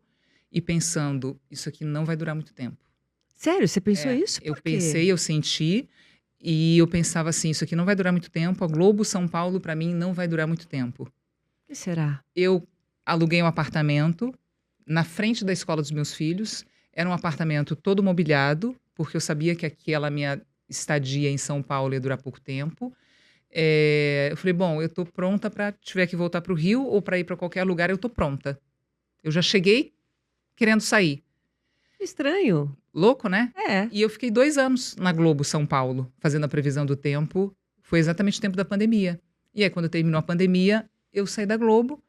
e pensando, isso aqui não vai durar muito tempo. Sério? Você pensou isso? Eu Por quê? pensei, eu senti, e eu pensava assim, isso aqui não vai durar muito tempo, a Globo São Paulo, para mim, não vai durar muito tempo. O que será? Eu aluguei um apartamento na frente da escola dos meus filhos. Era um apartamento todo mobiliado, porque eu sabia que aquela minha estadia em São Paulo ia durar pouco tempo. Eu falei, bom, eu tô pronta para tiver que voltar para o Rio ou para ir para qualquer lugar, eu tô pronta. Eu já cheguei querendo sair. Estranho. Louco, né? É. E eu fiquei 2 anos na Globo São Paulo, fazendo a previsão do tempo. Foi exatamente o tempo da pandemia. E aí, quando terminou a pandemia, eu saí da Globo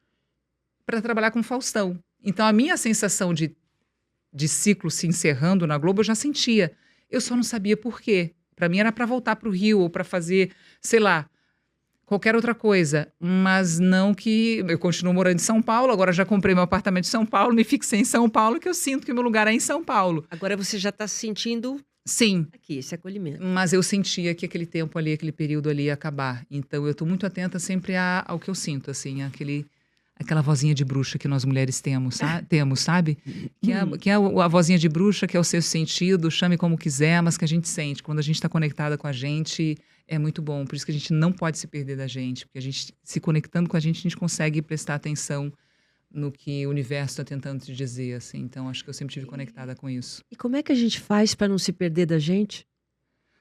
para trabalhar com o Faustão. Então, a minha sensação de ciclo se encerrando na Globo, eu já sentia. Eu só não sabia por quê. Para mim, era para voltar para o Rio ou para fazer, sei lá, qualquer outra coisa. Mas não que... Eu continuo morando em São Paulo, agora já comprei meu apartamento em São Paulo, me fixei em São Paulo, que eu sinto que o meu lugar é em São Paulo. Agora você já tá sentindo Sim, aqui esse acolhimento. mas eu sentia que aquele tempo ali, aquele período ali ia acabar. Então, eu tô muito atenta sempre ao que eu sinto, assim, aquela vozinha de bruxa que nós mulheres temos, sabe? Que é a vozinha de bruxa, que é o sexto sentido, chame como quiser, mas que a gente sente. Quando a gente está conectada com a gente, é muito bom. Por isso que a gente não pode se perder da gente, porque a gente, se conectando com a gente consegue prestar atenção no que o universo está tentando te dizer, assim. Então, acho que eu sempre estive conectada com isso. E como é que a gente faz para não se perder da gente?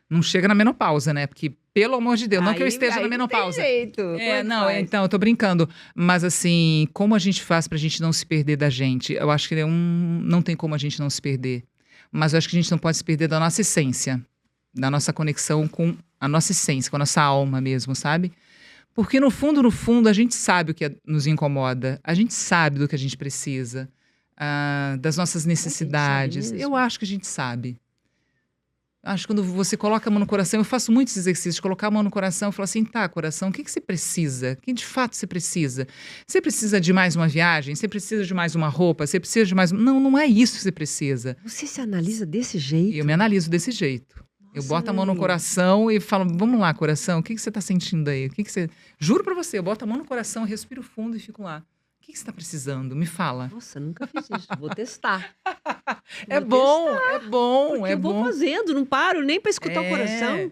Não chega na menopausa, né? Porque, pelo amor de Deus, não que eu Aí- esteja aí na não menopausa. tem jeito. Como é que Não, faz? então, eu tô brincando. Mas, assim, como a gente faz pra gente não se perder da gente? Eu acho que não tem como a gente não se perder. Mas eu acho que a gente não pode se perder da nossa essência, da nossa conexão com a nossa essência, com a nossa alma mesmo, sabe? Porque, no fundo, a gente sabe o que nos incomoda. A gente sabe do que a gente precisa, das nossas necessidades. mesmo? Eu acho que a gente sabe. Acho que quando você coloca a mão no coração, eu faço muitos exercícios, colocar a mão no coração e falar assim, tá, coração, o que você precisa? O que de fato você precisa? Você precisa de mais uma viagem? Você precisa de mais uma roupa? Você precisa de mais... Não, não é isso que você precisa. Você se analisa desse jeito? E eu me analiso desse jeito. Eu Nossa, boto a mão no Anne. coração e falo, vamos lá, coração, o que você tá sentindo aí? O que você... Juro pra você, eu boto a mão no coração, respiro fundo e fico lá. O que você tá precisando? Me fala. Nossa, nunca fiz isso. Vou testar. É Vou bom, testar, é bom, porque é eu vou bom. fazendo, não paro nem para escutar o coração.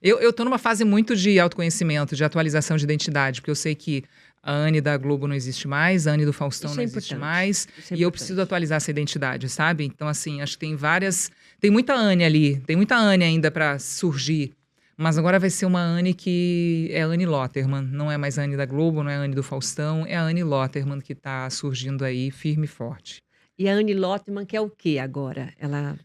Eu tô numa fase muito de autoconhecimento, de atualização de identidade, porque eu sei que a Anne da Globo não existe mais, a Anne do Faustão Isso não é existe importante. mais, Isso é e eu importante. preciso atualizar essa identidade, sabe? Então, assim, acho que tem muita Anne ali, tem muita Anne ainda pra surgir, Mas agora vai ser uma Anne que é a Anne Lotterman, não é mais a Anne da Globo, não é a Anne do Faustão, é a Anne Lotterman que tá surgindo aí firme e forte. E a Anne Lotman quer o quê agora?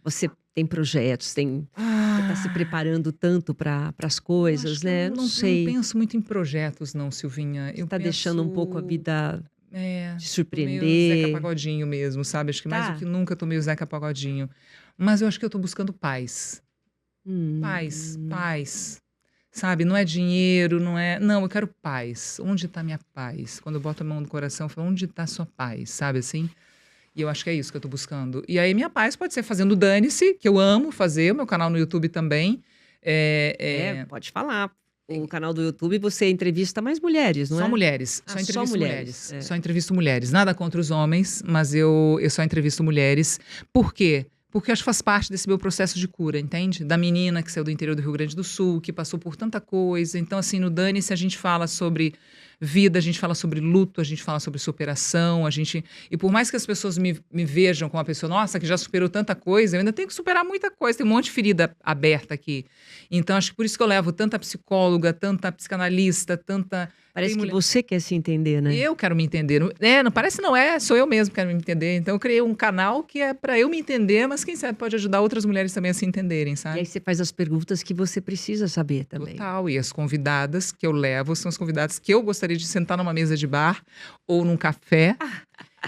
Você tem projetos, você está se Ah, preparando tanto para as eu acho coisas, que eu né? não, Não não, não sei. penso muito em projetos, não, Silvinha. Você Eu está deixando um pouco a penso. vida É, te tô meio Zeca surpreender, Pagodinho mesmo, sabe? Acho que mais do que tá? nunca eu tô meio Zeca Pagodinho. Mas eu acho que eu tô buscando paz. Paz, Hum. paz. Sabe? Não é dinheiro, não é. Não, eu quero paz. Onde tá minha paz? Quando eu boto a mão no coração, eu falo, onde tá a sua paz? Sabe assim? E eu acho que é isso que eu tô buscando. E aí, minha paz pode ser fazendo Dane-se, que eu amo fazer, o meu canal no YouTube também. É, é, Pode falar. O canal do YouTube você entrevista mais mulheres, não Só é? mulheres, Ah, só só entrevisto mulheres. mulheres. Só entrevisto mulheres. Nada contra os homens, mas eu só entrevisto mulheres. Por quê? Porque eu acho que faz parte desse meu processo de cura, entende? Da menina que saiu do interior do Rio Grande do Sul, que passou por tanta coisa. Então, assim, no Dane-se a gente fala sobre vida, a gente fala sobre luto, a gente fala sobre superação, a gente. E por mais que as pessoas me vejam como uma pessoa, nossa, que já superou tanta coisa, eu ainda tenho que superar muita coisa, tem um monte de ferida aberta aqui. Então, acho que por isso que eu levo tanta psicóloga, tanta psicanalista, tanta. Tem Parece que mulher. você quer se entender, né? Eu quero me entender. Não parece não é, sou eu mesmo que quero me entender. Então eu criei um canal que é para eu me entender, mas quem sabe pode ajudar outras mulheres também a se entenderem, E aí sabe? você faz as perguntas que você precisa saber também. Total. E as convidadas que eu levo são as convidadas que eu gostaria de sentar numa mesa de bar ou num café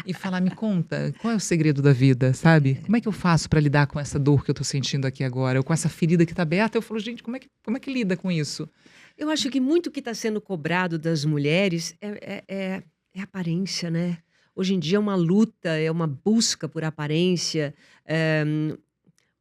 e falar, me conta, qual é o segredo da vida, sabe? Como é que eu faço para lidar com essa dor que eu tô sentindo aqui agora, ou com essa ferida que tá aberta? Eu falo, gente, como é que lida com isso? Eu acho que muito que está sendo cobrado das mulheres é aparência, né? Hoje em dia é uma luta, é uma busca por aparência. Eh,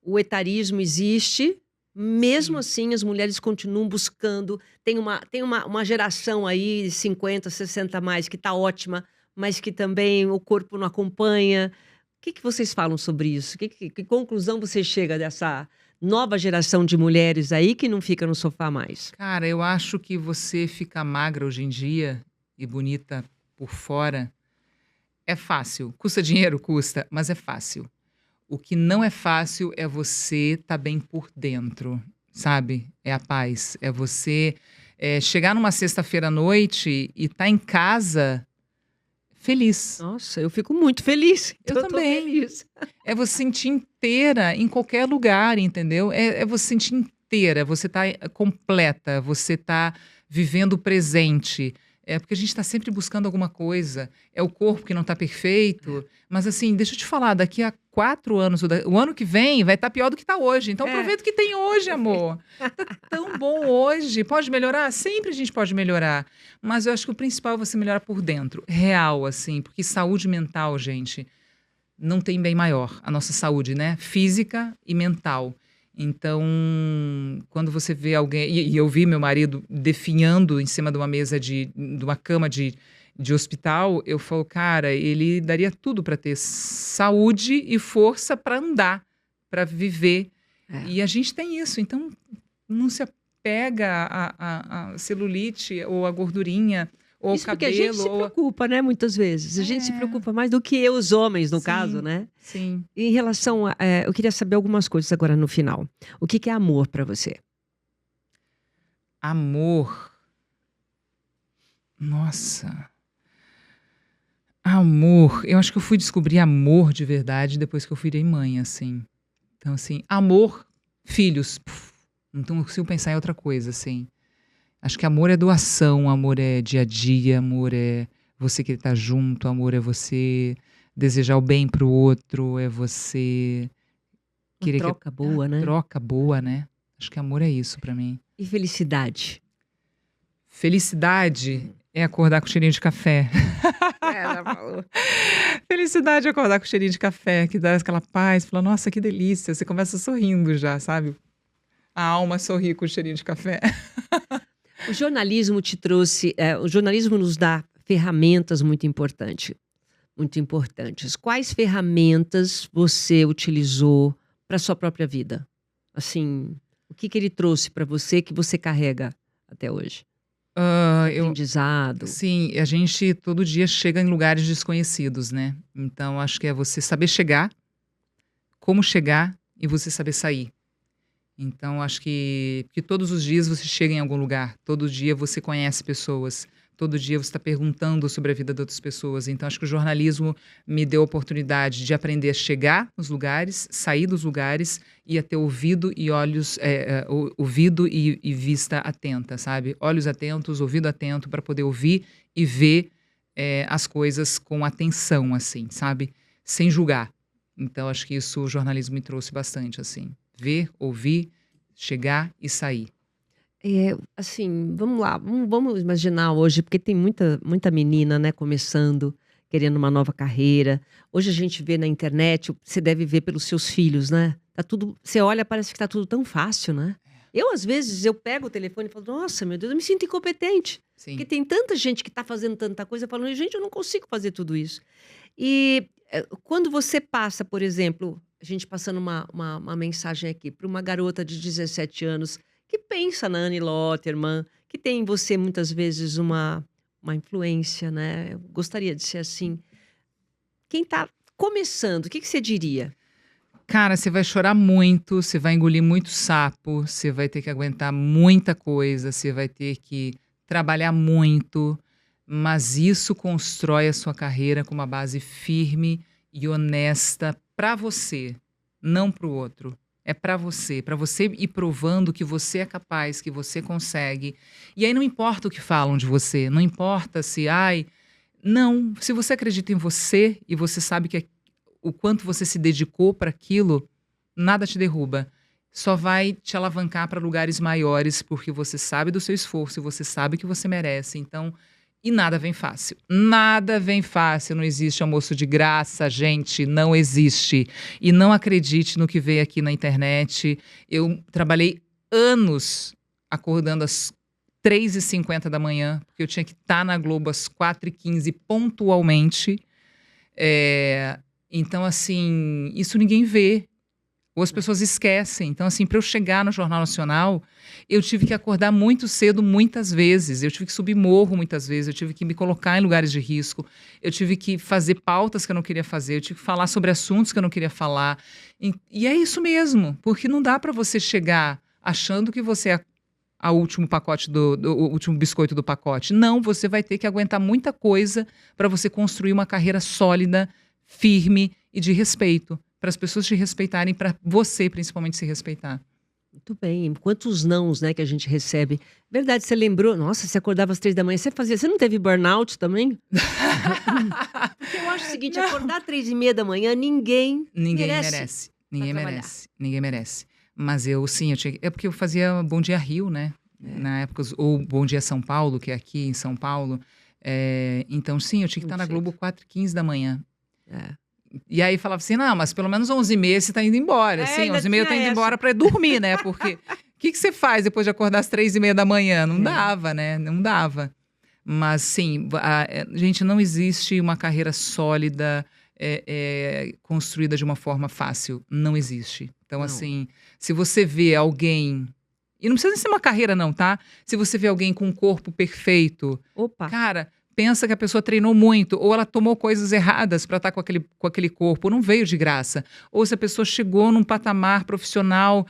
o etarismo existe, mesmo Sim. assim as mulheres continuam buscando. Tem uma geração aí, 50, 60 a mais, que está ótima, mas que também o corpo não acompanha. O que vocês falam sobre isso? Que conclusão você chega dessa nova geração de mulheres aí que não fica no sofá mais? Cara, eu acho que você ficar magra hoje em dia e bonita por fora é fácil. Custa dinheiro? Custa, mas é fácil. O que não é fácil é você estar bem por dentro, sabe? É a paz. É você chegar numa sexta-feira à noite e estar em casa feliz. Nossa, eu fico muito feliz. Eu Então eu tô também. feliz. É você sentir inteira em qualquer lugar, entendeu? É você sentir inteira, você tá completa, você tá vivendo o presente. É porque a gente está sempre buscando alguma coisa. É o corpo que não está perfeito. Mas assim, deixa eu te falar, daqui a 4 anos, o ano que vem, vai estar pior do que está hoje. Então É, aproveita o que tem hoje, amor. Tá tão bom hoje. Pode melhorar? Sempre a gente pode melhorar. Mas eu acho que o principal é você melhorar por dentro. Real, assim. Porque saúde mental, gente não tem bem maior, a nossa saúde, né? Física e mental. Então, quando você vê alguém. E eu vi meu marido definhando em cima de uma mesa de uma cama de hospital, eu falo, cara, ele daria tudo para ter saúde e força para andar, para viver. é. E a gente tem isso, então não se apega à celulite ou à gordurinha ou ao Isso porque a gente cabelo. se preocupa, né, muitas vezes. A gente se É, preocupa mais do que os homens, no caso, sim, né? sim. Em relação eu queria saber algumas coisas agora no final. O que é amor para você? Amor. Nossa. Amor. Eu acho que eu fui descobrir amor de verdade depois que eu virei mãe, assim. Então, assim, amor, filhos. Puf, não consigo pensar em outra coisa, assim. Acho que amor é doação, amor é dia a dia, amor é você querer estar junto, amor é você desejar o bem pro outro, é você Uma querer que troca boa, né? troca boa, né? Acho que amor é isso pra mim. E felicidade? Felicidade é acordar com cheirinho de café. Ela falou. Felicidade é acordar com cheirinho de café, que dá aquela paz, fala, nossa, que delícia. Você começa sorrindo já, sabe? A alma sorri com o cheirinho de café. O jornalismo te trouxe. O jornalismo nos dá ferramentas muito importantes. Quais ferramentas você utilizou para sua própria vida? Assim, o que ele trouxe para você que você carrega até hoje? De Eu, aprendizado. sim, a gente todo dia chega em lugares desconhecidos, né? Então, acho que é você saber chegar, como chegar e você saber sair. Então, acho que todos os dias você chega em algum lugar, todo dia você conhece pessoas, todo dia você está perguntando sobre a vida de outras pessoas. Então, acho que o jornalismo me deu a oportunidade de aprender a chegar nos lugares, sair dos lugares e a ter ouvido e olhos, ouvido e vista atenta, sabe? Olhos atentos, ouvido atento para poder ouvir e ver as coisas com atenção, assim, sabe? Sem julgar. Então, acho que isso o jornalismo me trouxe bastante, assim. Ver, ouvir, chegar e sair. Assim, vamos lá, vamos imaginar hoje, porque tem muita menina, né, começando, querendo uma nova carreira. Hoje a gente vê na internet, você deve ver pelos seus filhos, né? Tá tudo, você olha, parece que tá tudo tão fácil, né? Às vezes, eu pego o telefone e falo, nossa, meu Deus, eu me sinto incompetente. Sim. Porque tem tanta gente que tá fazendo tanta coisa, falando, gente, eu não consigo fazer tudo isso. E quando você passa, por exemplo, a gente passando uma mensagem aqui para uma garota de 17 anos que pensa na Annie Lotterman, que tem em você muitas vezes uma influência, né? Eu gostaria de ser assim. Quem está começando, o que você diria? Cara, você vai chorar muito, você vai engolir muito sapo, você vai ter que aguentar muita coisa, você vai ter que trabalhar muito, mas isso constrói a sua carreira com uma base firme e honesta para você, não para o outro. É para você ir provando que você é capaz, que você consegue. E aí não importa o que falam de você, não importa se, não, se você acredita em você e você sabe que o quanto você se dedicou para aquilo, nada te derruba. Só vai te alavancar para lugares maiores, porque você sabe do seu esforço e você sabe que você merece. Então, e nada vem fácil. Nada vem fácil, não existe almoço de graça, gente, não existe. E não acredite no que veio aqui na internet. Eu trabalhei anos acordando às 3h50 da manhã, porque eu tinha que estar na Globo às 4h15 pontualmente. Então, assim, isso ninguém vê. Ou as pessoas esquecem. Então, assim, para eu chegar no Jornal Nacional, eu tive que acordar muito cedo muitas vezes. Eu tive que subir morro muitas vezes. Eu tive que me colocar em lugares de risco. Eu tive que fazer pautas que eu não queria fazer. Eu tive que falar sobre assuntos que eu não queria falar. E é isso mesmo. Porque não dá para você chegar achando que você é o último pacote o último biscoito do pacote. Não, você vai ter que aguentar muita coisa para você construir uma carreira sólida, firme e de respeito. Para as pessoas te respeitarem, para você principalmente se respeitar. Muito bem. Quantos nãos, né, que a gente recebe. Verdade, você lembrou? Nossa, você acordava às 3 da manhã, você não teve burnout também? Porque eu acho o seguinte, acordar às 3h30 da manhã, ninguém merece. Ninguém merece. Mas eu tinha. É porque eu fazia Bom Dia Rio, né? Na época, ou Bom Dia São Paulo, que é aqui em São Paulo. Então, sim, eu tinha que estar na Globo 4h15 da manhã. E aí falava assim, não, mas pelo menos 11h30 você tá indo embora. Sim, 11h30 eu tô indo embora para dormir, né? Porque o que você faz depois de acordar às 3h30 da manhã? Não dava, né? Não dava. Mas sim, gente, não existe uma carreira sólida, construída de uma forma fácil. Não existe. Então, assim, se você vê alguém... E não precisa ser uma carreira não, tá? Se você vê alguém com um corpo perfeito... Opa! Cara... Pensa que a pessoa treinou muito, ou ela tomou coisas erradas para estar com aquele corpo, não veio de graça. Ou se a pessoa chegou num patamar profissional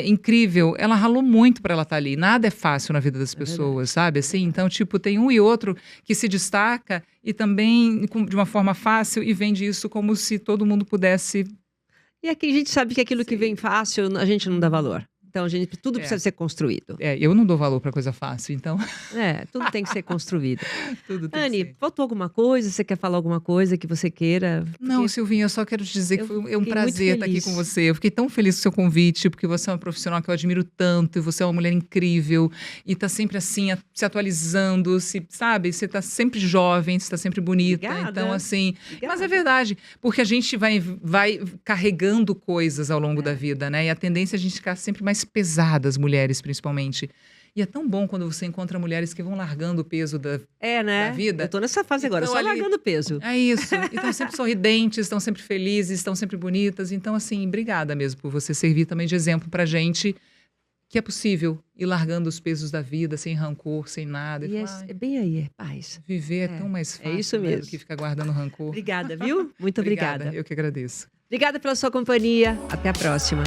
incrível, ela ralou muito para ela estar ali. Nada é fácil na vida das pessoas, sabe? Assim, então, tipo, tem um e outro que se destaca e também de uma forma fácil e vende isso como se todo mundo pudesse. E aqui a gente sabe que aquilo que vem fácil, a gente não dá valor. Então, gente, tudo precisa ser construído. Eu não dou valor para coisa fácil, então. Tudo tem que ser construído. Tudo tem Annie, que ser. faltou alguma coisa? Você quer falar alguma coisa que você queira? Não, Silvinha, eu só quero te dizer que foi um prazer estar aqui com você. Eu fiquei tão feliz com o seu convite, porque você é uma profissional que eu admiro tanto, e você é uma mulher incrível, e tá sempre assim, se atualizando, sabe? Você tá sempre jovem, você tá sempre bonita. Obrigada. Então, assim. Obrigada. Mas é verdade, porque a gente vai carregando coisas ao longo da vida, né? E a tendência é a gente ficar sempre mais pesadas, mulheres principalmente. E é tão bom quando você encontra mulheres que vão largando o peso da vida. Eu tô nessa fase agora, Então, só largando peso. É isso. E estão sempre sorridentes, estão sempre felizes, estão sempre bonitas. Então, assim, obrigada mesmo por você servir também de exemplo pra gente que é possível ir largando os pesos da vida, sem rancor, sem nada. E é bem aí, paz. Viver é tão mais fácil, isso né, mesmo. do que ficar guardando rancor. Obrigada, viu? Muito obrigada. Eu que agradeço. Obrigada pela sua companhia. Até a próxima.